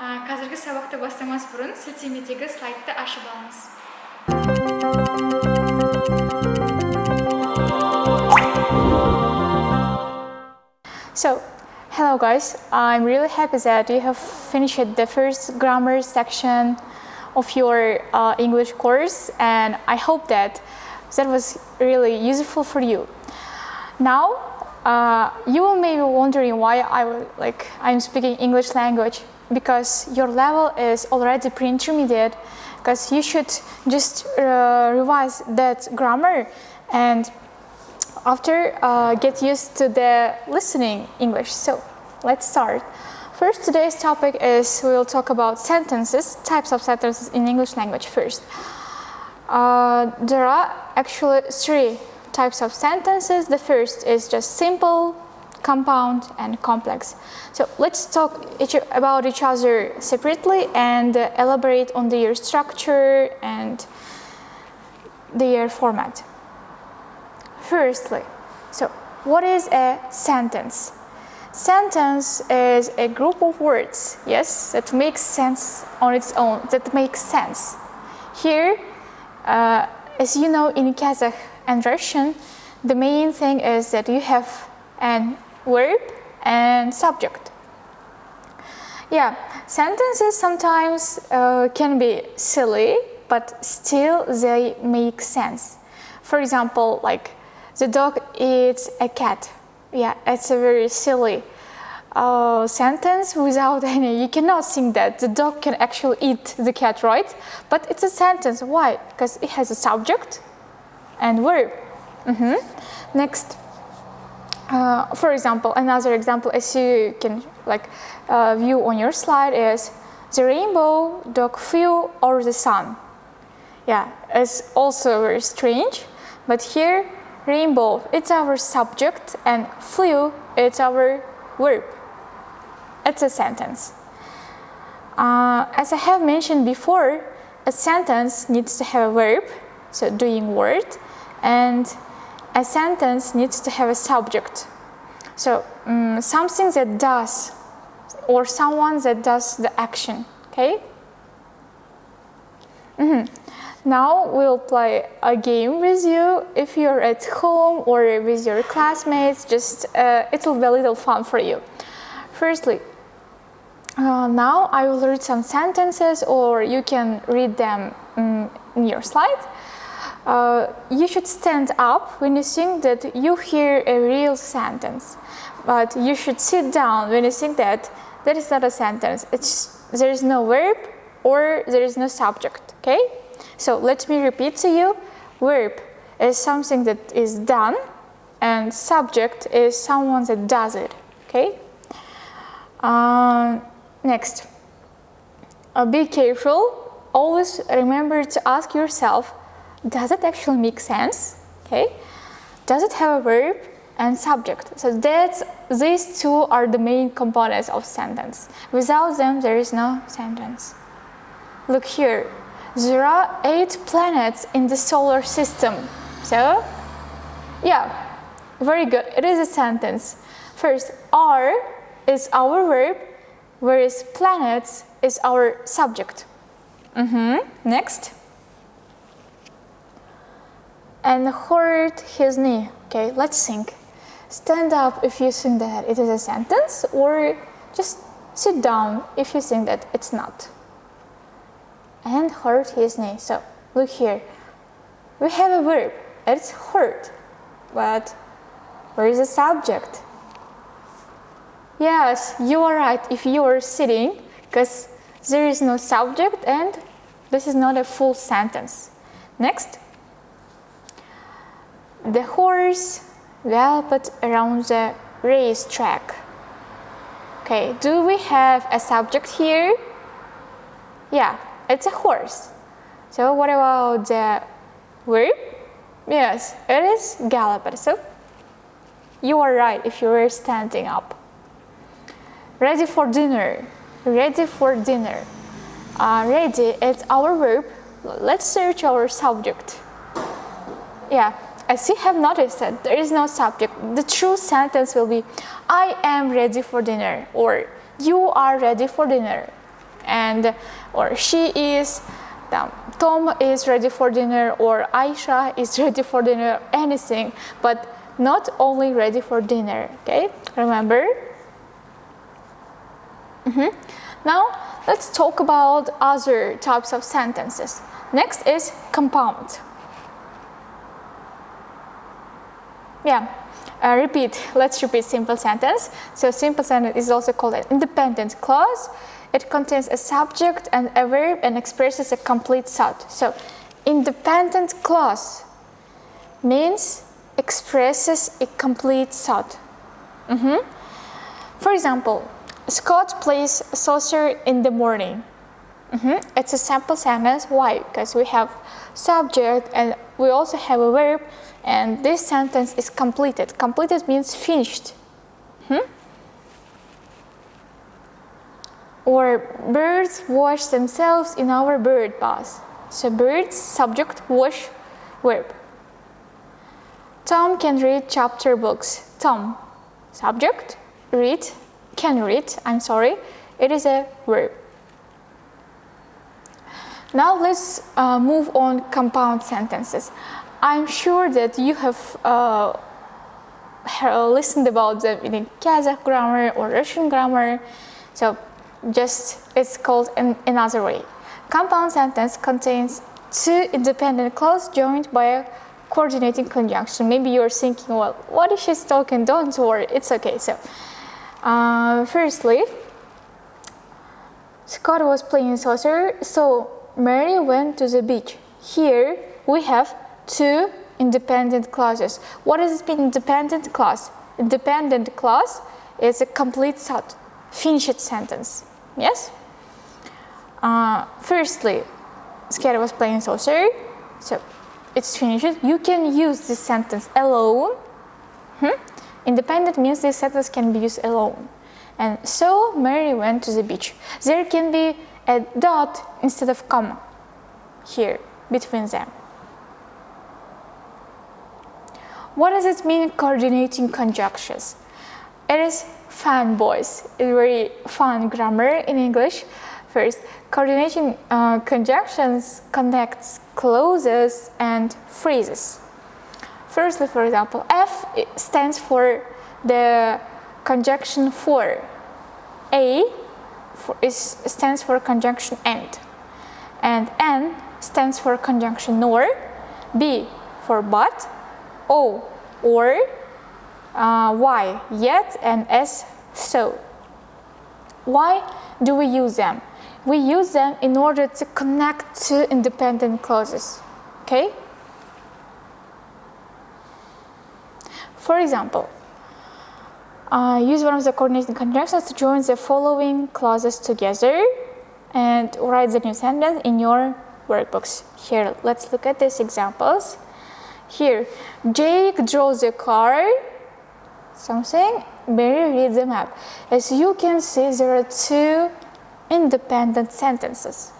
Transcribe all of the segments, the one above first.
Қазіргі сабақты бастамас бұрын сілтемедегі слайдты ашып алыңыз. So, hello guys, I'm really happy that you have finished the first grammar section of your English course, and I hope that was really useful for you. Now, you may be wondering why I'm speaking English language, because your level is already pre-intermediate, because you should just revise that grammar and after get used to the listening English. So let's start. First, today's topic is we'll talk about sentences, types of sentences in English language first. There are actually three types of sentences. The first is just simple, compound, and complex. So let's talk about each other separately and elaborate on their structure and their format. Firstly, so what is a sentence? Sentence is a group of words, yes, that makes sense on its own, that makes sense. Here, as you know, in Kazakh and Russian, the main thing is that you have an verb and subject. Yeah, sentences sometimes can be silly, but still they make sense. For example, like the dog eats a cat. Yeah, it's a very silly sentence without any, you cannot think that the dog can actually eat the cat, right? But it's a sentence. Why? Because it has a subject and verb. Next, for example, another example as you can view on your slide is the rainbow dog flew over the sun. Yeah, it's also very strange, but here rainbow, it's our subject, and flew, it's our verb. It's a sentence. As I have mentioned before, a sentence needs to have a verb, so doing word, and a sentence needs to have a subject. So something that does, or someone that does the action, okay? Now we'll play a game with you. If you're at home or with your classmates, just it will be a little fun for you. Firstly, now I will read some sentences, or you can read them in your slide. You should stand up when you think that you hear a real sentence, but you should sit down when you think that that is not a sentence. There is no verb or there is no subject, okay? So let me repeat to you. Verb is something that is done, and subject is someone that does it, okay? Next, be careful. Always remember to ask yourself, does it actually make sense? Okay? Does it have a verb and subject? So these two are the main components of sentence. Without them, there is no sentence. Look here. There are 8 planets in the solar system. So, yeah, very good. It is a sentence. First, are is our verb, whereas planets is our subject. Next. And hurt his knee. Okay, let's think. Stand up if you think that it is a sentence, or just sit down if you think that it's not. And hurt his knee. So look here. We have a verb. It's hurt. But where is the subject? Yes, you are right if you are sitting, because there is no subject and this is not a full sentence. Next. The horse galloped around the racetrack. Okay, do we have a subject here? Yeah, it's a horse. So what about the verb? Yes, it is galloped. So you are right if you were standing up. Ready for dinner. Ready for dinner. Ready, it's our verb. Let's search our subject. Yeah, as you have noticed that there is no subject. The true sentence will be, I am ready for dinner, or you are ready for dinner. and or she is, Tom is ready for dinner, or Aisha is ready for dinner, anything, but not only ready for dinner, okay? Remember? Now, let's talk about other types of sentences. Next is compound. Let's repeat simple sentence. So simple sentence is also called an independent clause. It contains a subject and a verb and expresses a complete thought. So independent clause means expresses a complete thought. For example, Scott plays soccer in the morning. It's a simple sentence. Why? Because we have subject and we also have a verb, and this sentence is completed. Completed means finished. Or birds wash themselves in our bird bath. So birds, subject, wash, verb. Tom can read chapter books. Tom, subject, read, can read, it is a verb. Now let's move on compound sentences. I'm sure that you have listened about them in Kazakh grammar or Russian grammar. So it's called in another way. Compound sentence contains two independent clauses joined by a coordinating conjunction. Maybe you're thinking, well, what is she talking? Don't worry, it's okay. So, firstly, Scott was playing soccer, so Mary went to the beach. Here we have two independent clauses. What does it mean, independent clause? Independent clause is a complete thought, finished sentence. Yes? Firstly, Scott was playing soccer, so it's finished. You can use this sentence alone. Independent means this sentence can be used alone. And so Mary went to the beach. There can be a dot instead of comma here between them. What does it mean, coordinating conjunctions? It is fun, boys. It's very fun grammar in English. First, coordinating conjunctions connects clauses and phrases. Firstly, for example, F stands for the conjunction for. A stands for conjunction and N stands for conjunction nor, B for but, O or, Y yet, and S so. Why do we use them? We use them in order to connect two independent clauses. Okay? For example, use one of the coordinating conjunctions to join the following clauses together and write the new sentence in your workbooks. Here, let's look at these examples. Here, Jake draws a car, something, Mary reads the map. As you can see, there are two independent sentences.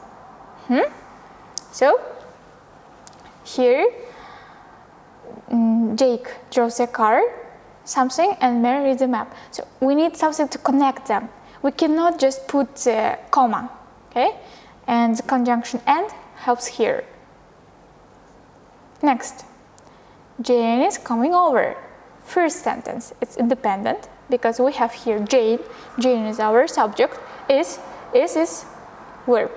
So, here, Jake draws a car, something, and Mary reads the map. So we need something to connect them. We cannot just put the comma, okay? And the conjunction and helps here. Next, Jane is coming over. First sentence, it's independent because we have here Jane. Jane is our subject. Is verb.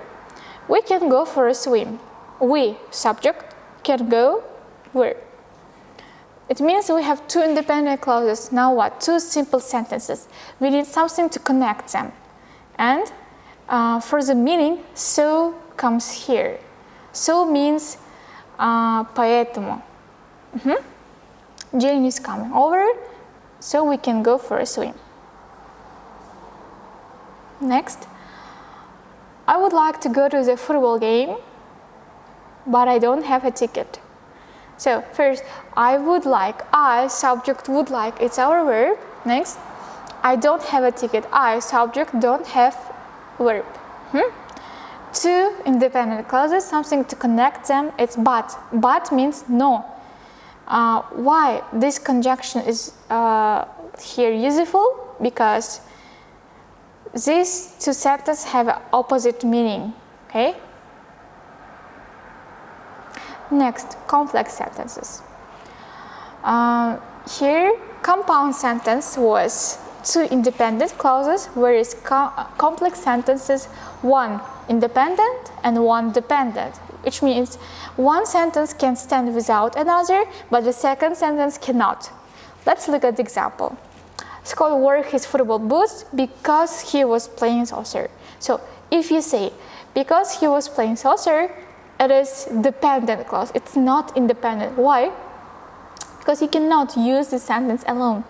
We can go for a swim. We, subject, can go, verb. It means we have two independent clauses. Now what? Two simple sentences. We need something to connect them. And for the meaning, so comes here. So means поэтому. Jane is coming over, so we can go for a swim. Next, I would like to go to the football game, but I don't have a ticket. So first, I would like, I, subject, would like, it's our verb. Next, I don't have a ticket. I, subject, don't have verb. Two independent clauses, something to connect them, it's but. But means no. Why this conjunction is here useful? Because these two sentences have an opposite meaning, okay? Next, complex sentences. Here, compound sentence was two independent clauses, whereas complex sentences, one independent and one dependent, which means one sentence can stand without another, but the second sentence cannot. Let's look at the example. Scott wore his football boots because he was playing soccer. So if you say, because he was playing soccer, it is dependent clause. It's not independent. Why? Because you cannot use the sentence alone.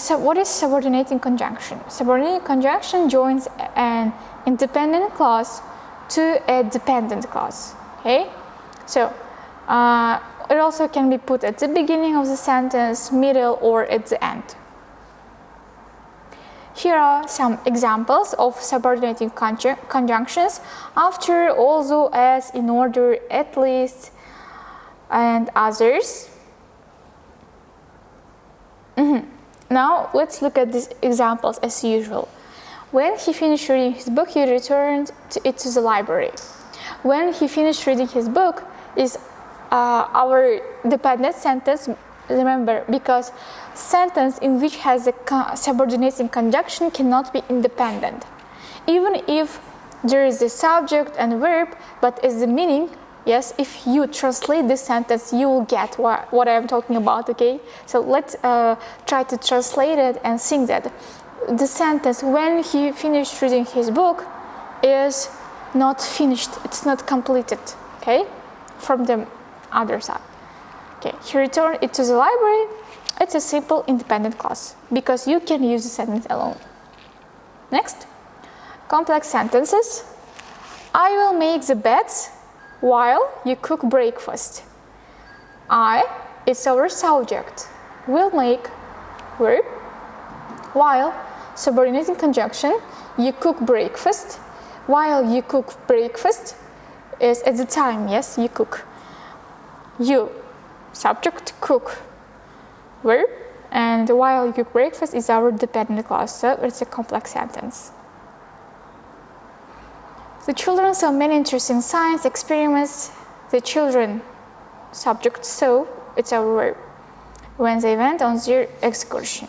What is subordinating conjunction? Subordinating conjunction joins an independent clause to a dependent clause. Okay? So it also can be put at the beginning of the sentence, middle, or at the end. Here are some examples of subordinating conjunctions: after, also, as, in order, at least, and others. Now let's look at these examples as usual. When he finished reading his book, he returned it to the library. When he finished reading his book is our dependent sentence, remember, because sentence in which has a subordinating conjunction cannot be independent. Even if there is a subject and verb, but as the meaning, yes, if you translate this sentence, you will get what I'm talking about, okay? So let's try to translate it and think that the sentence, when he finished reading his book, is not finished, it's not completed, okay? From the other side. Okay, he returned it to the library. It's a simple independent clause because you can use the sentence alone. Next, complex sentences. I will make the beds while you cook breakfast. I is our subject. Will make verb. While subordinating conjunction, you cook breakfast. While you cook breakfast is at the time, yes, you cook. You, subject, cook, verb, and while you cook breakfast is our dependent clause, so it's a complex sentence. The children saw many interesting science experiments. The children, subject, saw, it's our verb, when they went on their excursion.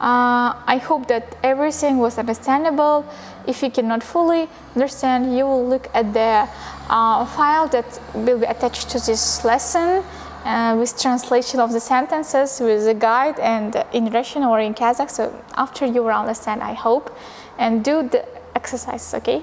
I hope that everything was understandable. If you cannot fully understand, you will look at the file that will be attached to this lesson with translation of the sentences, with the guide, and in Russian or in Kazakh. So after you will understand, I hope, and do the exercises, okay?